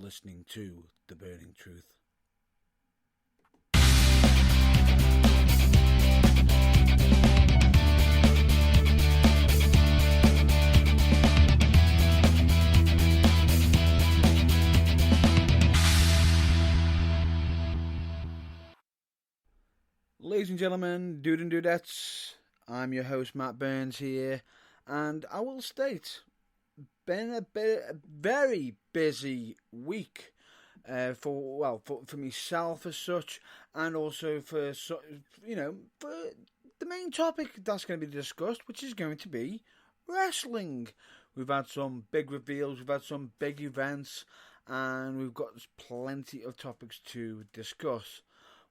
listening to The Burning Truth. Ladies and gentlemen, dude and dudettes, I'm your host Matt Burns here, and I will state, been a very busy week for myself as such, and also for for the main topic that's going to be discussed, which is going to be wrestling. We've had some big reveals, we've had some big events, and we've got plenty of topics to discuss.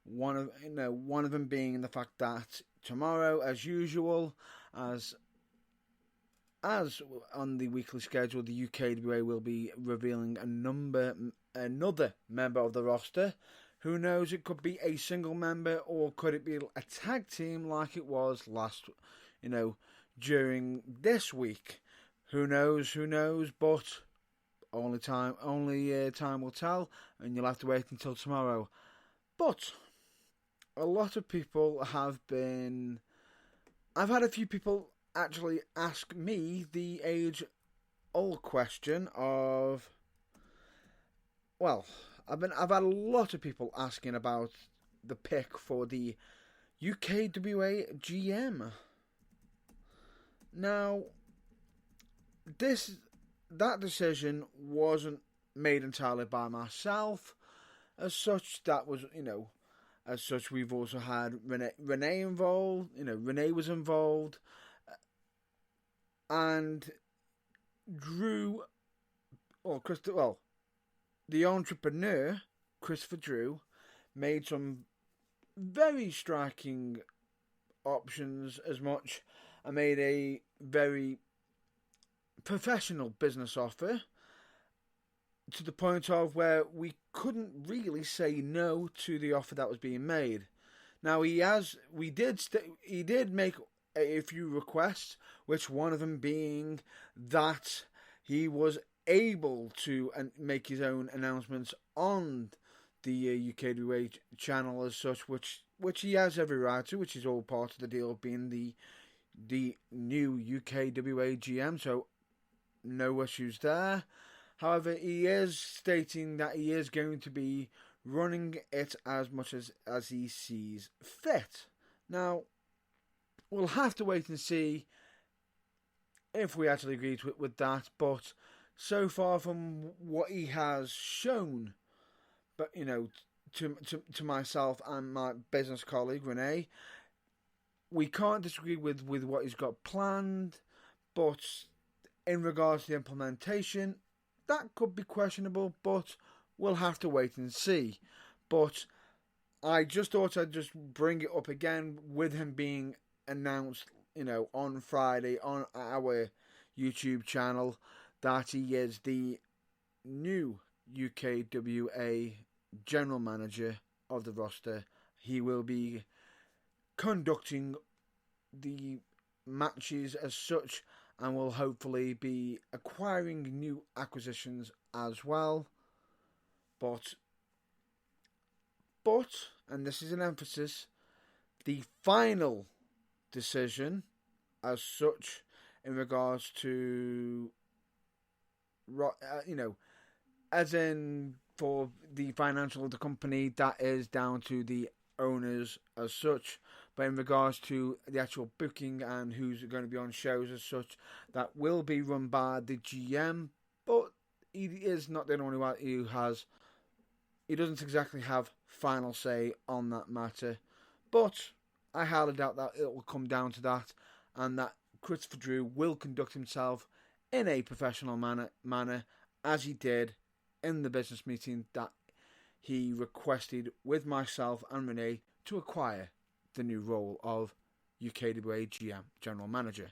One of them being the fact that tomorrow, as usual, as on the weekly schedule, the UKWA will be revealing another member of the roster. Who knows? It could be a single member, or could it be a tag team like it was during this week? Who knows? But only time will tell, and you'll have to wait until tomorrow. But a lot of people I've had a few people actually ask me the age-old question of, I've had a lot of people asking about the pick for the UKWA GM. Now, that decision wasn't made entirely by myself. As such, we've also had Renee involved. Renee was involved, and Drew, the entrepreneur Christopher Drew, made some very striking options. And made a very professional business offer, to the point of where we couldn't really say no to the offer that was being made. Now he did make a few requests, which one of them being that he was able to make his own announcements on the UKWA channel as such, which he has every right to, which is all part of the deal of being the new UKWA GM. So no issues there. However, he is stating that he is going to be running it as much as he sees fit. Now, we'll have to wait and see if we actually agree with that. But so far from what he has shown, to myself and my business colleague Renee, we can't disagree with what he's got planned. But in regards to the implementation, that could be questionable, but we'll have to wait and see. But I just thought I'd just bring it up again with him being announced, on Friday on our YouTube channel, that he is the new UKWA General Manager of the roster. He will be conducting the matches as such, and will hopefully be acquiring new acquisitions as well. But, and this is an emphasis, the final decision as such in regards to, as in for the financial of the company, that is down to the owners as such. But in regards to the actual booking and who's going to be on shows as such, that will be run by the GM. But he is not the only one who has. He doesn't exactly have final say on that matter. But I highly doubt that it will come down to that, and that Christopher Drew will conduct himself in a professional manner as he did in the business meeting that he requested with myself and Renee to acquire the new role of UKWA GM, General Manager.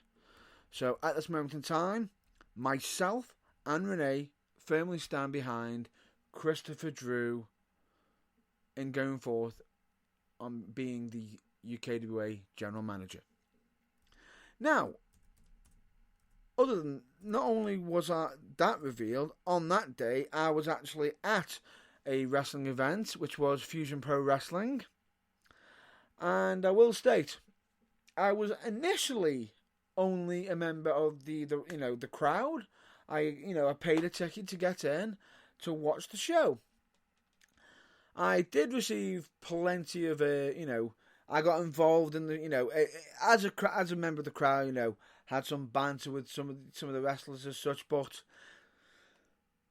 So at this moment in time, myself and Renee firmly stand behind Christopher Drew in going forth on being the UKWA General Manager. Now, other than, not only was that revealed, on that day I was actually at a wrestling event, which was Fusion Pro Wrestling. And I will state, I was initially only a member of the crowd. I paid a ticket to get in to watch the show. I did receive plenty of I got involved in as a member of the crowd, had some banter with some of the wrestlers as such, but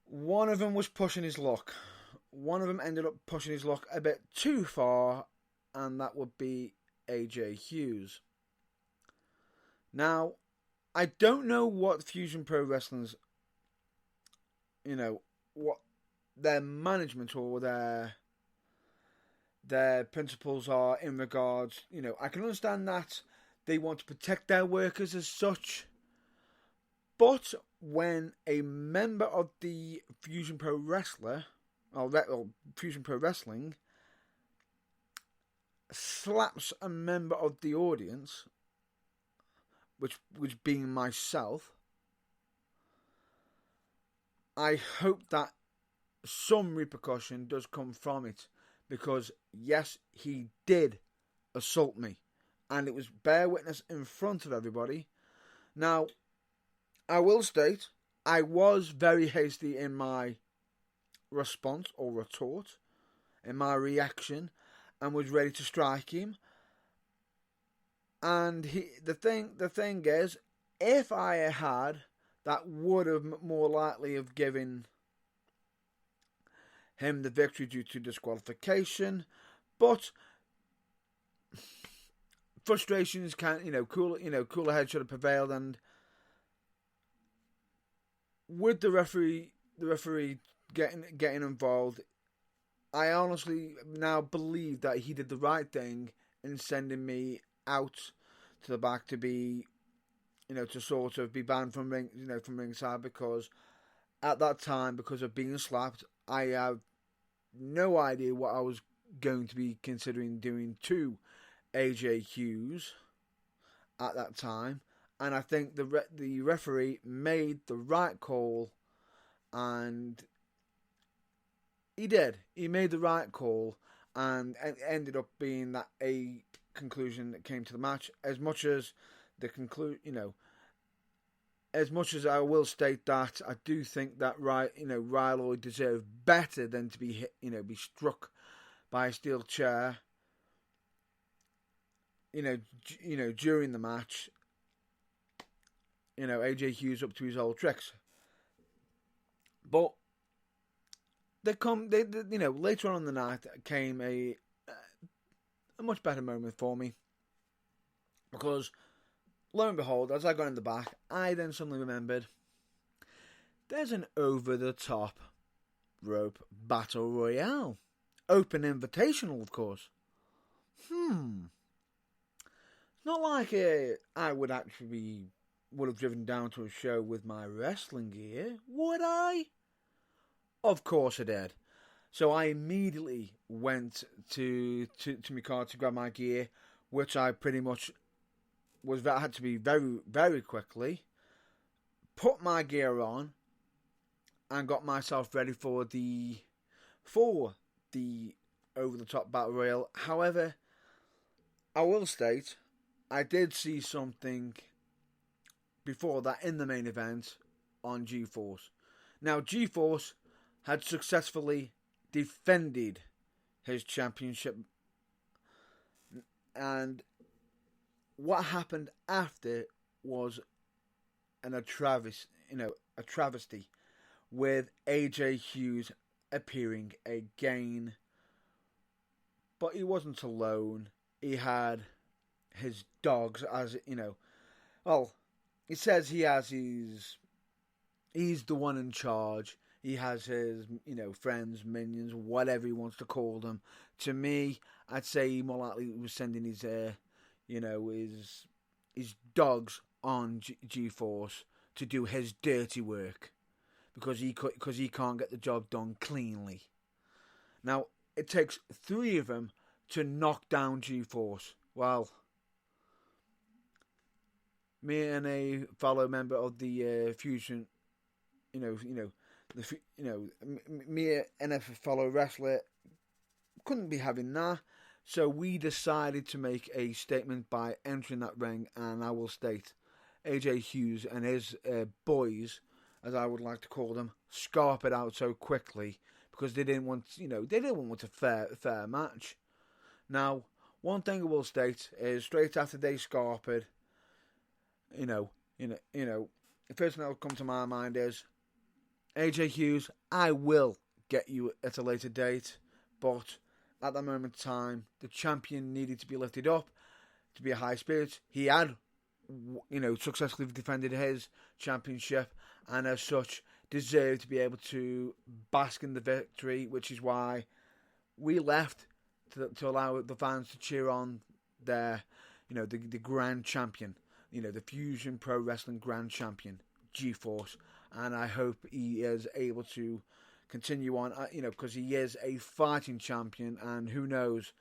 one of them was pushing his luck. One of them ended up pushing his luck a bit too far, and that would be AJ Hughes. Now, I don't know what Fusion Pro Wrestling's, what their management or their principles are in regards, I can understand that they want to protect their workers as such, but when a member of the Fusion Pro Wrestler, or Fusion Pro Wrestling, slaps a member of the audience, which being myself, I hope that some repercussion does come from it, because yes, he did assault me, and it was bear witness in front of everybody. Now, I will state, I was very hasty in my response or retort, in my reaction, and was ready to strike him. And the thing is, if I had, that would have more likely have given him the victory due to disqualification. But frustrations can, cooler heads should have prevailed, and with the referee getting involved, I honestly now believe that he did the right thing in sending me out to the back to be, to sort of be banned from ringside, because at that time, because of being slapped, I have no idea what I was going to be considering doing to AJ Hughes at that time, and I think the referee made the right call, and he did. He made the right call, and it ended up being that a conclusion that came to the match. As much as as much as I will state that I do think that Ryloy deserved better than to be hit, be struck by a steel chair, during the match. AJ Hughes up to his old tricks, but later on in the night came a much better moment for me, because lo and behold, as I got in the back, I then suddenly remembered there's an over-the-top rope battle royale. Open invitational, of course. Not like I would have driven down to a show with my wrestling gear, would I? Of course I did. So I immediately went to my car to grab my gear, which I pretty much had to be very, very quickly. Put my gear on and got myself ready for the over-the-top battle royal. However, I will state, I did see something before that in the main event on G-Force. Now, G-Force had successfully defended his championship, and what happened after was a travesty, with AJ Hughes appearing again. But he wasn't alone. He had his dogs, as well, he says he has he's the one in charge. He has his, friends, minions, whatever he wants to call them. To me, I'd say he more likely was sending his dogs on G-Force to do his dirty work, because he can't get the job done cleanly. Now, it takes 3 of them to knock down G-Force. Well, me and a fellow member of the Fusion, me and a fellow wrestler couldn't be having that. So we decided to make a statement by entering that ring, and I will state AJ Hughes and his boys, as I would like to call them, scarp it out so quickly because they didn't want, a fair match. Now, one thing I will state is straight after they scarpered, the first thing that will come to my mind is AJ Hughes. I will get you at a later date, but at that moment in time, the champion needed to be lifted up to be a high spirit. He had, successfully defended his championship, and as such, deserved to be able to bask in the victory, which is why we left to allow the fans to cheer on their, the grand champion, the Fusion Pro Wrestling grand champion, G-Force, and I hope he is able to continue on, because he is a fighting champion, and who knows,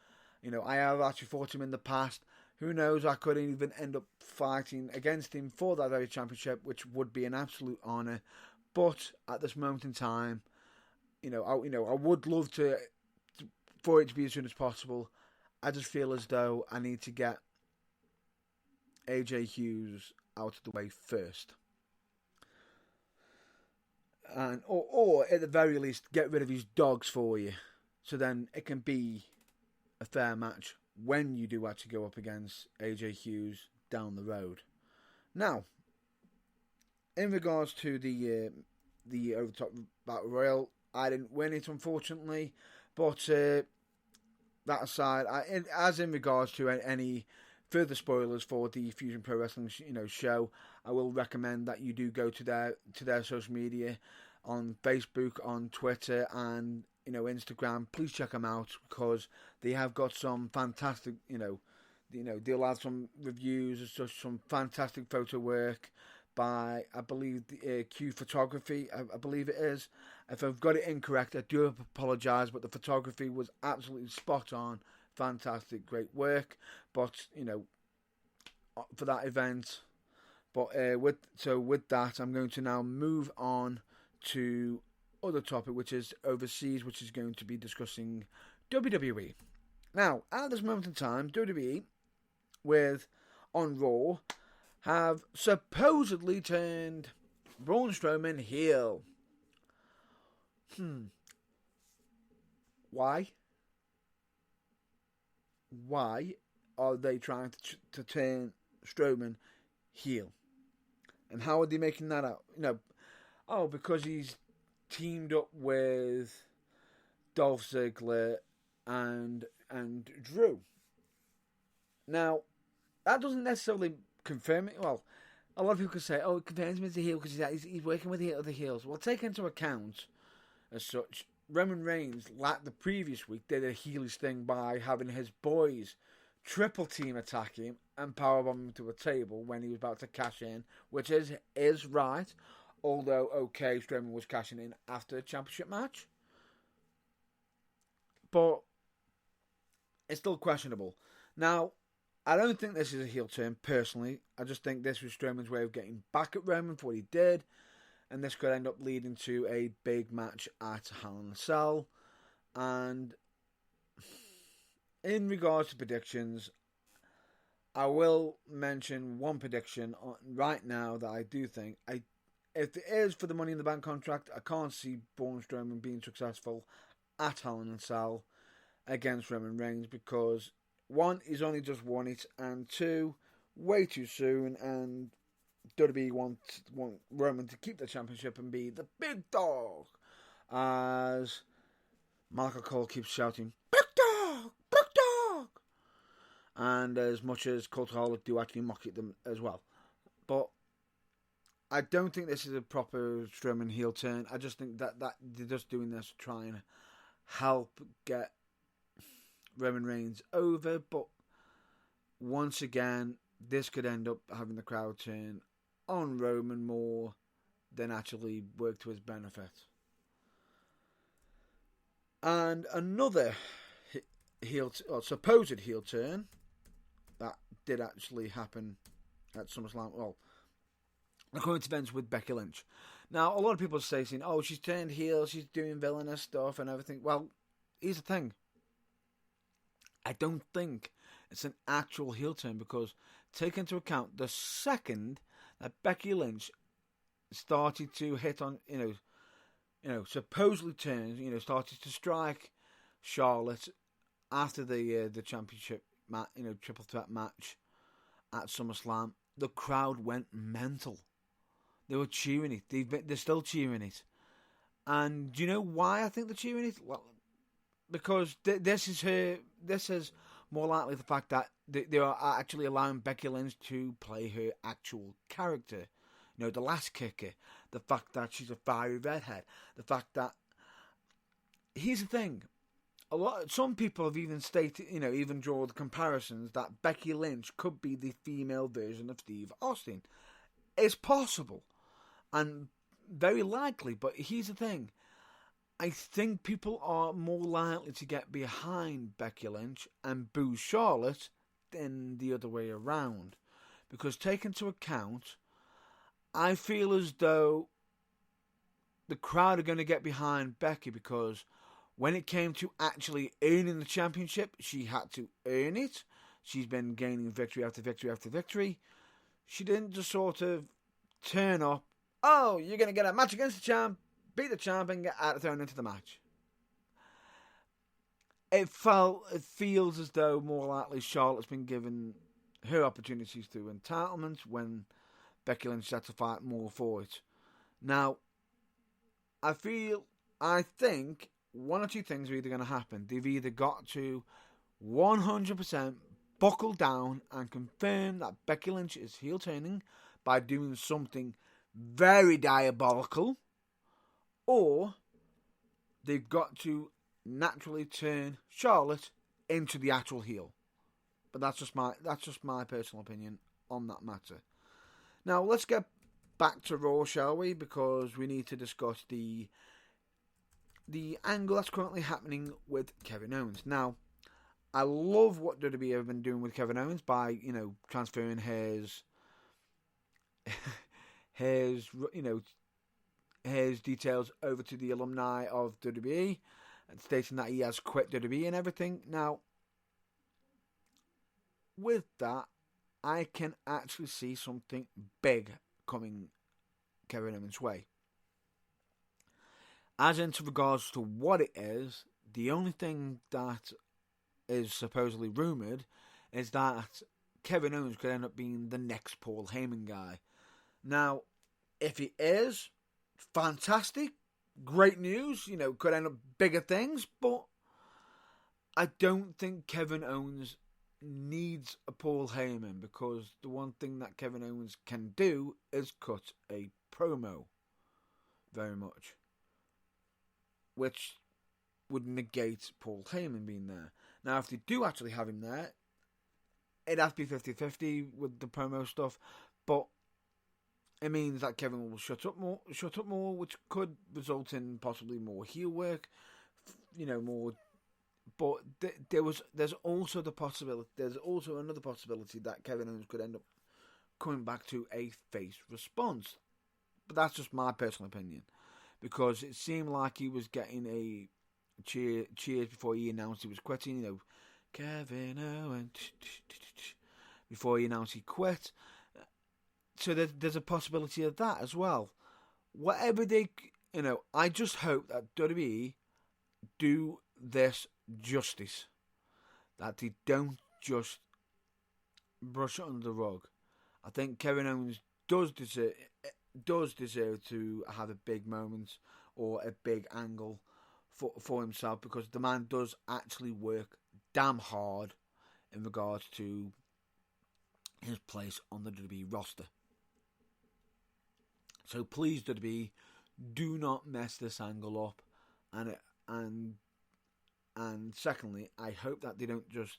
I have actually fought him in the past. Who knows, I could even end up fighting against him for that very championship, which would be an absolute honour. But at this moment in time, I would love for it to be as soon as possible. I just feel as though I need to get AJ Hughes out of the way first. And or at the very least get rid of his dogs for you, so then it can be a fair match when you do actually go up against AJ Hughes down the road. Now, in regards to the over the top battle royal, I didn't win it unfortunately, but that aside, as in regards to any further spoilers for the Fusion Pro Wrestling show, I will recommend that you do go to their social media on Facebook, on Twitter, and Instagram. Please check them out because they have got some fantastic they'll have some reviews and such, some fantastic photo work by, I believe, Q Photography, I believe it is. If I've got it incorrect, I do apologise, but the photography was absolutely spot on. Fantastic, great work. But, for that event. But with that, I'm going to now move on to other topic, which is overseas, which is going to be discussing WWE. Now, at this moment in time, WWE, on Raw, have supposedly turned Braun Strowman heel. Why? Why are they trying to turn Strowman heel? And how are they making that out? Because he's teamed up with Dolph Ziggler and Drew. Now, that doesn't necessarily confirm it. Well, a lot of people could say, it confirms him as a heel because he's working with the other heels. Well, take into account, as such, Roman Reigns, like the previous week, did a heelish thing by having his boys triple team attack him and powerbomb him to a table when he was about to cash in, which is right. Although, Strowman was cashing in after the championship match. But it's still questionable. Now, I don't think this is a heel turn, personally. I just think this was Strowman's way of getting back at Roman for what he did. And this could end up leading to a big match at Hell in a Cell. And in regards to predictions, I will mention one prediction right now that I do think. If it is for the Money in the Bank contract, I can't see Braun Strowman being successful at Hell in a Cell against Roman Reigns because, one, he's only just won it, and two, way too soon, and WWE want Roman to keep the championship and be the big dog, as Michael Cole keeps shouting, "Big dog! Big dog!" And as much as Cultaholic do actually mock at them as well. But I don't think this is a proper Strowman heel turn. I just think that they're just doing this to try and help get Roman Reigns over. But once again, this could end up having the crowd turn on Roman more than actually work to his benefit. And another supposed heel turn that did actually happen at SummerSlam. Well, the current events with Becky Lynch. Now, a lot of people are saying, "Oh, she's turned heel, she's doing villainous stuff and everything." Well, here's the thing. I don't think it's an actual heel turn because take into account the second that Becky Lynch started to hit on, supposedly turned, started to strike Charlotte after the championship triple threat match at SummerSlam, the crowd went mental. They were cheering it. They're still cheering it. And do you know why I think they're cheering it? Well, because this is more likely the fact that they are actually allowing Becky Lynch to play her actual character. The last kicker, the fact that she's a fiery redhead, the fact that here's the thing. Some people have even stated, even draw the comparisons that Becky Lynch could be the female version of Steve Austin. It's possible, and very likely. But here's the thing: I think people are more likely to get behind Becky Lynch and boo Charlotte than the other way around, because take into account, I feel as though the crowd are going to get behind Becky because when it came to actually earning the championship, she had to earn it. She's been gaining victory after victory after victory. She didn't just sort of turn up, "Oh, you're going to get a match against the champ, beat the champ, and get thrown into the match." It feels as though more likely Charlotte's been given her opportunities through entitlement when Becky Lynch had to fight more for it. Now, I think one or two things are either going to happen. They've either got to 100% buckle down and confirm that Becky Lynch is heel turning by doing something very diabolical, or they've got to naturally turn Charlotte into the actual heel. But that's just my personal opinion on that matter. Now let's get back to Raw, shall we? Because we need to discuss the angle that's currently happening with Kevin Owens. Now, I love what WWE have been doing with Kevin Owens by, transferring his details over to the alumni of WWE and stating that he has quit WWE and everything. Now, with that, I can actually see something big coming Kevin Owens' way. As into regards to what it is, the only thing that is supposedly rumoured is that Kevin Owens could end up being the next Paul Heyman guy. Now, if he is, fantastic, great news, could end up bigger things, but I don't think Kevin Owens needs a Paul Heyman, because the one thing that Kevin Owens can do is cut a promo very much, which would negate Paul Heyman being there. Now, if they do actually have him there, it'd have to be 50-50 with the promo stuff, but it means that Kevin will shut up more, which could result in possibly more heel work, more. But there's also the possibility. There's also another possibility that Kevin Owens could end up coming back to a face response. But that's just my personal opinion, because it seemed like he was getting a cheers before he announced he was quitting. Kevin Owens before he announced he quit. So there's a possibility of that as well. Whatever I just hope that WWE do this justice, that they don't just brush it under the rug. I think Kevin Owens does deserve to have a big moment or a big angle for himself, because the man does actually work damn hard in regards to his place on the WWE roster. So please, WWE, do not mess this angle up, and secondly, I hope that they don't just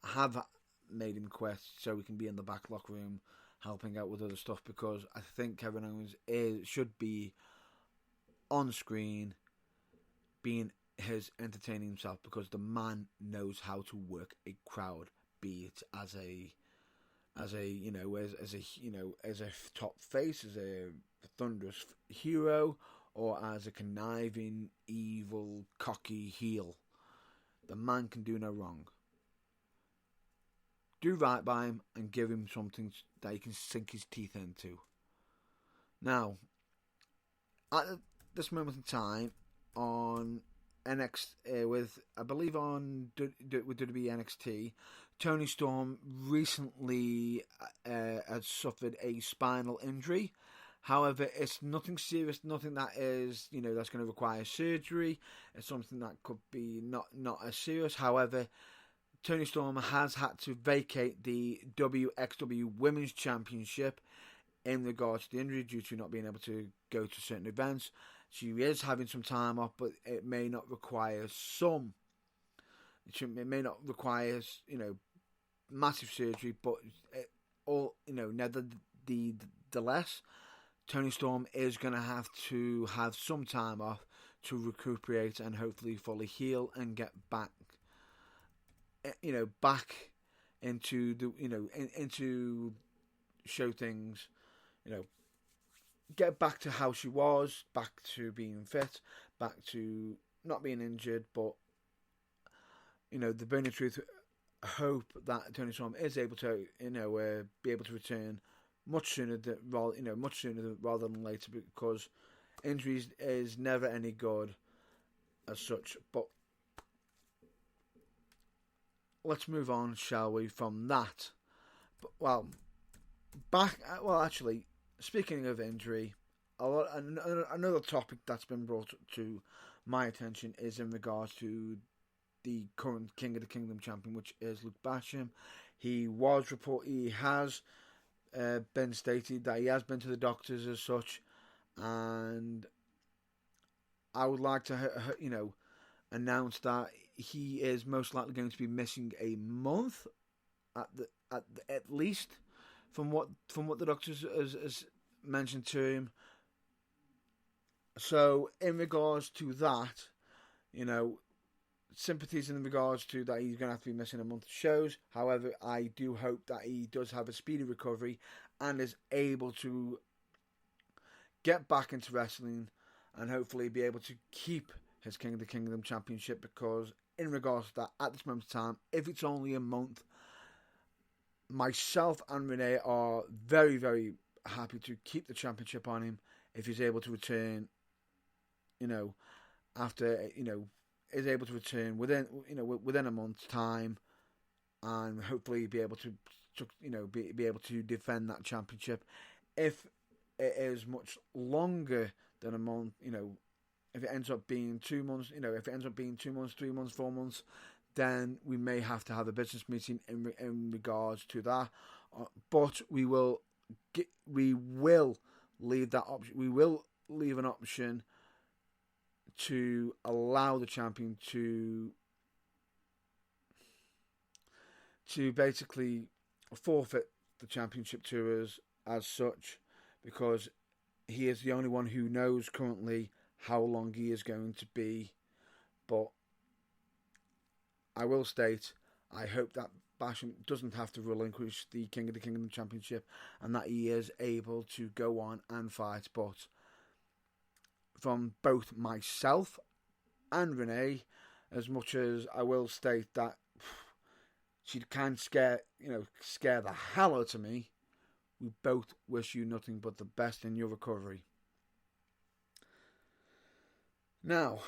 have made him quit so he can be in the back locker room helping out with other stuff, because I think Kevin Owens should be on screen being entertaining himself, because the man knows how to work a crowd, be it as a as a as a top face, as a thunderous hero, or as a conniving, evil, cocky heel. The man can do no wrong. Do right by him and give him something that he can sink his teeth into. Now, at this moment in time, on NXT, with I believe on with WWE NXT, Toni Storm recently had suffered a spinal injury. However, it's nothing serious, nothing that is that's going to require surgery. It's something that could be not as serious. However, Toni Storm has had to vacate the WXW Women's Championship in regards to the injury due to not being able to go to certain events. She is having some time off, but it may not require it may not require massive surgery, but nevertheless, Toni Storm is going to have some time off to recuperate and hopefully fully heal and get back back into the into show things, get back to how she was, back to being fit, back to not being injured. But the burning truth, hope that Toni Storm is able to be able to return much sooner rather than later, because injuries is never any good as such. But let's move on, shall we, from that? Actually, speaking of injury, another topic that's been brought to my attention is in regards to the current King of the Kingdom champion, which is Luke Basham. He has been stated that he has been to the doctors as such, and I would like to announce that he is most likely going to be missing a month at least, from what the doctors has mentioned to him. So in regards to that, sympathies in regards to that he's going to have to be missing a month of shows. However, I do hope that he does have a speedy recovery and is able to get back into wrestling and hopefully be able to keep his King of the Kingdom championship, because in regards to that, at this moment in time, if it's only a month, myself and Renee are very, very happy to keep the championship on him if he's able to return, after, is able to return within a month's time, and hopefully be able to be able to defend that championship. If it is much longer than a month, if it ends up being 2 months, if it ends up being 2 months, 3 months, 4 months, then we may have to have a business meeting in regards to that. But we will leave that option. We will leave an option to allow the champion to basically forfeit the championship to us as such, because he is the only one who knows currently how long he is going to be. But I will state, I hope that Basham doesn't have to relinquish the King of the Kingdom championship and that he is able to go on and fight. But from both myself and Renee, as much as I will state that she can scare the hell out of me, we both wish you nothing but the best in your recovery. Now,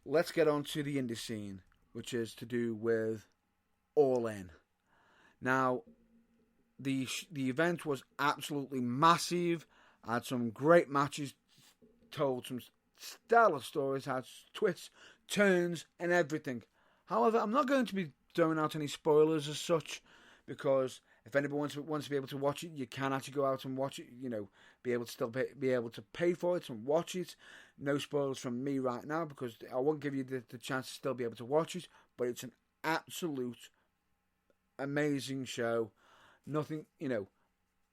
let's get on to the indie scene, which is to do with All In. Now, the event was absolutely massive, had some great matches, told some stellar stories, had twists, turns, and everything. However, I'm not going to be throwing out any spoilers as such, because if anybody wants to be able to watch it, you can actually go out and watch it. Be able to pay for it and watch it. No spoilers from me right now, because I won't give you the chance to still be able to watch it. But it's an absolute amazing show. Nothing,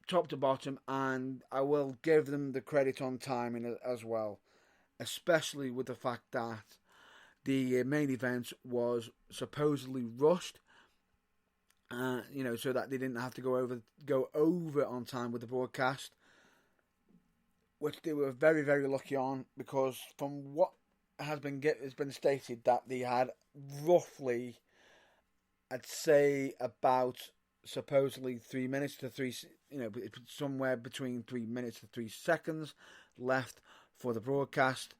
top to bottom, and I will give them the credit on timing as well, especially with the fact that the main event was supposedly rushed, so that they didn't have to go over on time with the broadcast, which they were very, very lucky on, because from what has been stated, that they had roughly, I'd say, about supposedly 3 minutes to somewhere between 3 minutes to 3 seconds left for the broadcast.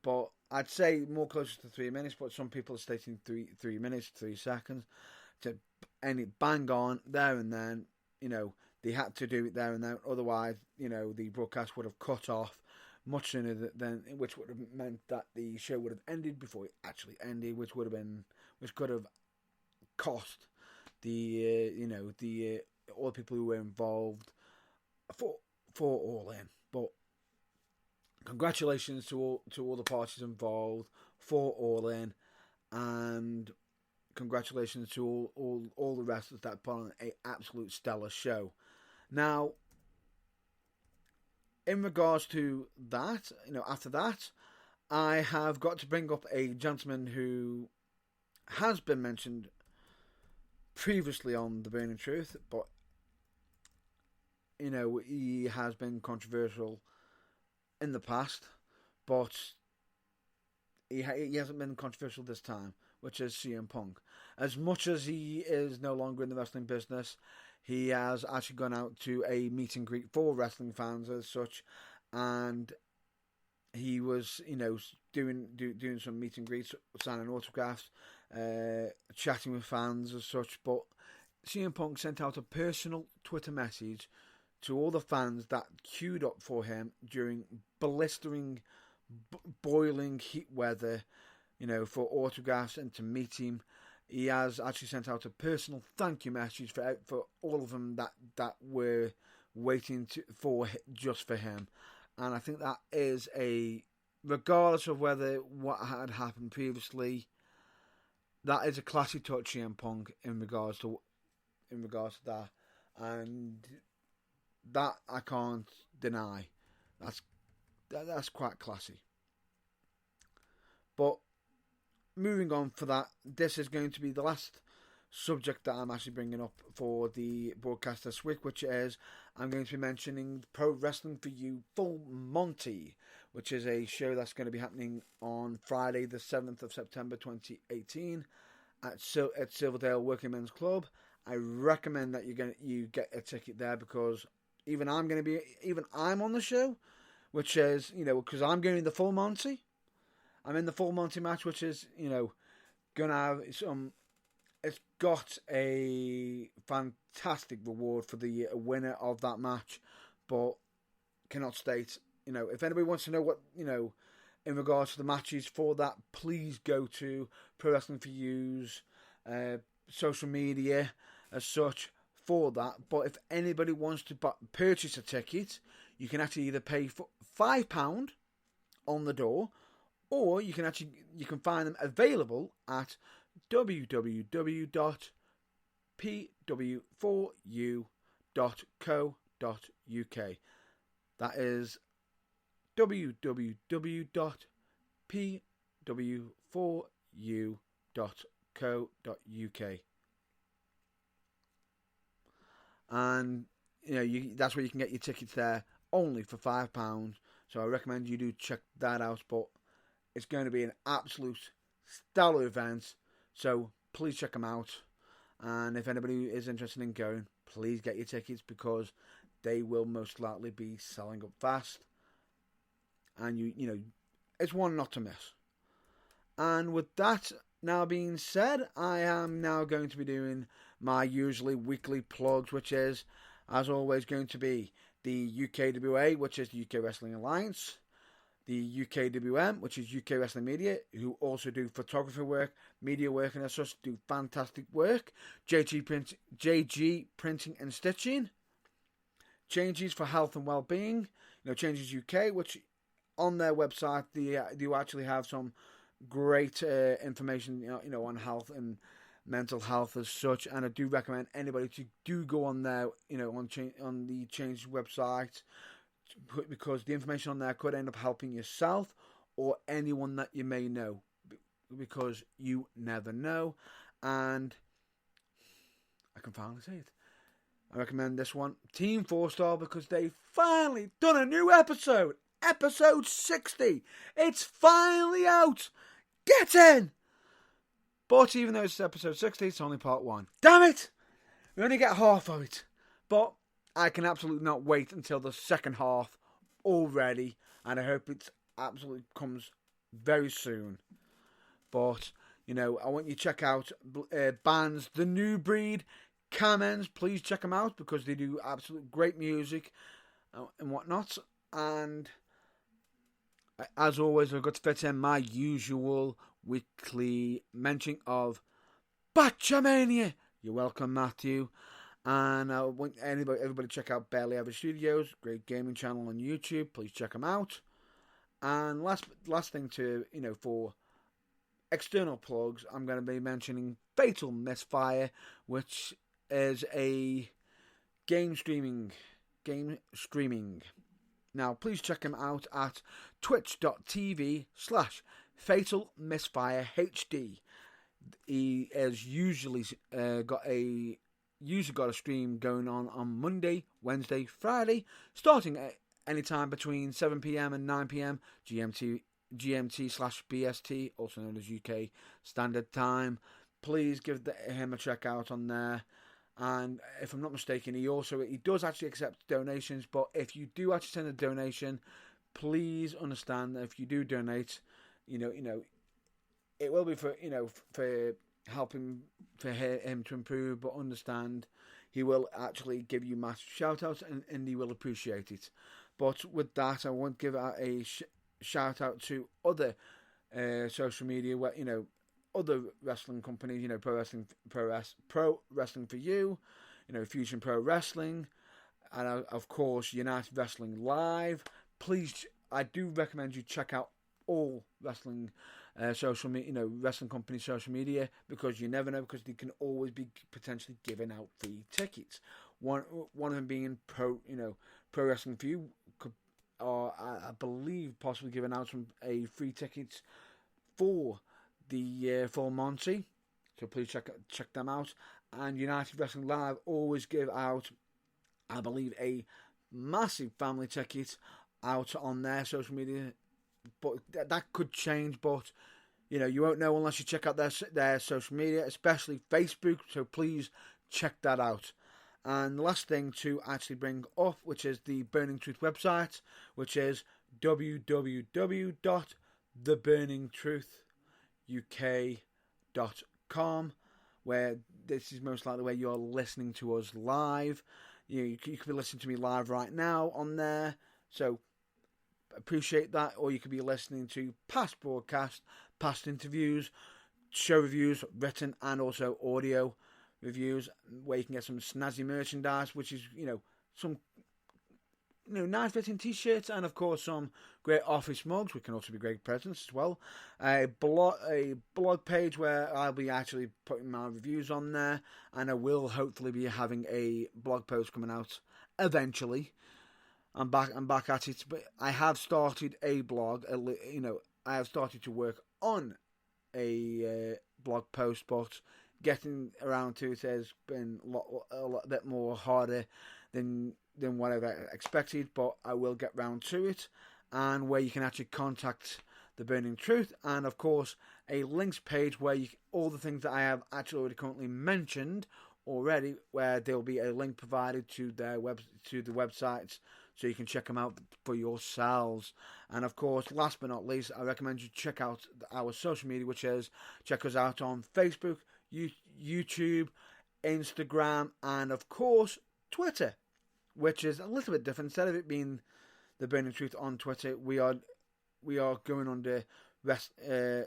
But I'd say more closer to 3 minutes, but some people are stating 3 minutes, 3 seconds. To any bang on there and then, they had to do it there and then. Otherwise, the broadcast would have cut off much sooner than, which would have meant that the show would have ended before it actually ended, which could have cost all the people who were involved for All In. But congratulations to all the parties involved for All In, and congratulations to all the wrestlers that put on an absolute stellar show. Now, in regards to that, after that, I have got to bring up a gentleman who has been mentioned previously on The Burning Truth, but he has been controversial in the past, but he hasn't been controversial this time, which is CM Punk. As much as he is no longer in the wrestling business, he has actually gone out to a meet and greet for wrestling fans as such, and he was, doing some meet and greets, signing autographs, chatting with fans as such. But CM Punk sent out a personal Twitter message to all the fans that queued up for him during blistering, boiling heat weather, for autographs and to meet him. He has actually sent out a personal thank you message for all of them that were waiting just for him. And I think that is regardless of what had happened previously, that is a classy touch, CM Punk, in regards to that, and that I can't deny. That's quite classy. But moving on for that, this is going to be the last subject that I'm actually bringing up for the broadcast this week, which is I'm going to be mentioning Pro Wrestling for You Full Monty, which is a show that's going to be happening on Friday the 7th of September 2018 at Silverdale Working Men's Club. I recommend that you get a ticket there, because even I'm on the show, which is, because I'm going in the Full Monty. I'm in the Full Monty match, which is, gonna have some. It's got a fantastic reward for the winner of that match, but cannot state. If anybody wants to know what, in regards to the matches for that, please go to Pro Wrestling for You's social media as such for that. But if anybody wants to purchase a ticket, you can actually either pay for £5 on the door, or you can find them available at www.pw4u.co.uk. That is www.pw4u.co.uk. And that's where you can get your tickets there, only for £5. So I recommend you do check that out. But it's going to be an absolute stellar event, so please check them out. And if anybody is interested in going, please get your tickets, because they will most likely be selling up fast. And it's one not to miss. And with that now being said, I am now going to be doing my usually weekly plugs, which is, as always, going to be the UKWA, which is the UK Wrestling Alliance, the UKWM, which is UK Wrestling Media, who also do photography work, media work, and as such do fantastic work. JG Printing and Stitching. Changes for Health and Wellbeing, Changes UK, which on their website they do actually have some great information, on health and mental health as such. And I do recommend anybody to do go on there, on the Changes website, because the information on there could end up helping yourself or anyone that you may know, because you never know. And I can finally say it. I recommend this one, Team 4-Star, because they've finally done a new episode. Episode 60. It's finally out. Get in. But even though it's episode 60, it's only part 1. Damn it. We only get half of it. But I can absolutely not wait until the second half already. And I hope it absolutely comes very soon. But, you know, I want you to check out bands The New Breed, Camens. Please check them out because they do absolute great music and whatnot. And as always, I've got to fit in my usual weekly mention of Batchamania. You're welcome, Matthew. And I want everybody check out Barely Ever Studios, great gaming channel on YouTube. Please check them out. And last thing to, you know, for external plugs, I'm going to be mentioning Fatal Misfire, which is a game streaming. Now, please check him out at twitch.tv/FatalMisfireHD. He has usually got a stream going on Monday, Wednesday, Friday, starting at any time between 7 p.m. and 9 p.m. GMT/BST, also known as UK Standard Time. Please give him a check out on there. And if I'm not mistaken, he does actually accept donations. But if you do actually send a donation, please understand that if you do donate, you know, it will be for helping for him to improve. But understand, he will actually give you massive shout outs and he will appreciate it. But with that, I want to give out a shout out to other social media where, you know, other wrestling companies, you know, Pro Wrestling for You, you know, Fusion Pro Wrestling, and of course United Wrestling Live. Please, I do recommend you check out all wrestling social media, you know, wrestling companies' social media, because you never know, because they can always be potentially giving out free tickets. One of them being Pro Wrestling for You, or I believe possibly giving out a free tickets for the Full Monty, so please check them out. And United Wrestling Live always give out, I believe, a massive family ticket out on their social media, but that could change. But you know, you won't know unless you check out their social media, especially Facebook. So please check that out. And the last thing to actually bring up, which is the Burning Truth website, which is www.theburningtruthuk.com, where this is most likely where you're listening to us live. You could be listening to me live right now on there, so appreciate that. Or you could be listening to past broadcasts, past interviews, show reviews, written and also audio reviews, where you can get some snazzy merchandise, which is, you know, some, you know, nice fitting t-shirts, and of course some great office mugs, which can also be great presents as well. A blog page where I'll be actually putting my reviews on there, and I will hopefully be having a blog post coming out eventually. I'm back at it, but I have started a blog. You know, I have started to work on a blog post, but getting around to it has been a lot bit more harder than what I've expected, but I will get round to it. And where you can actually contact the Burning Truth, and of course a links page where all the things that I have actually already currently mentioned already, where there will be a link provided to the websites, so you can check them out for yourselves. And of course, last but not least, I recommend you check out our social media, which is check us out on Facebook, YouTube, Instagram, and of course Twitter, which is a little bit different. Instead of it being the Burning Truth on Twitter, we are going under Wrestling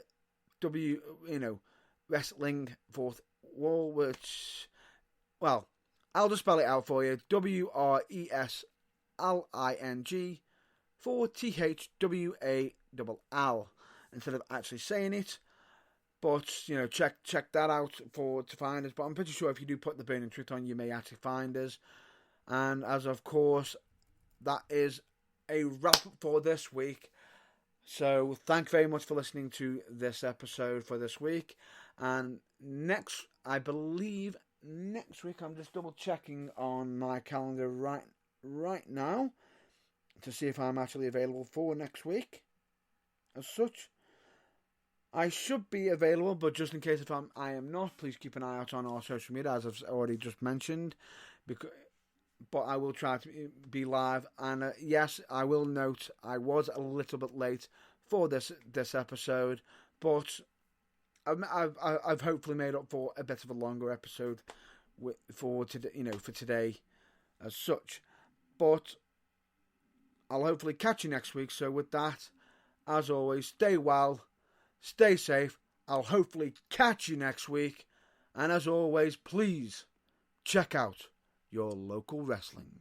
Fourth Wall, which, well, I'll just spell it out for you: WRESLING 4THWALL, instead of actually saying it. But, you know, check that out to find us. But I'm pretty sure if you do put the Burning Truth on, you may actually find us. And as of course, that is a wrap for this week. So thank you very much for listening to this episode for this week. And I believe next week, I'm just double checking on my calendar right now to see if I'm actually available for next week. As such, I should be available, but just in case if I am not, please keep an eye out on our social media, as I've already just mentioned. But I will try to be live, and yes, I will note I was a little bit late for this episode, but I've hopefully made up for a bit of a longer episode for today, as such. But I'll hopefully catch you next week. So with that, as always, stay well, stay safe. I'll hopefully catch you next week, and as always, please check out your local wrestling.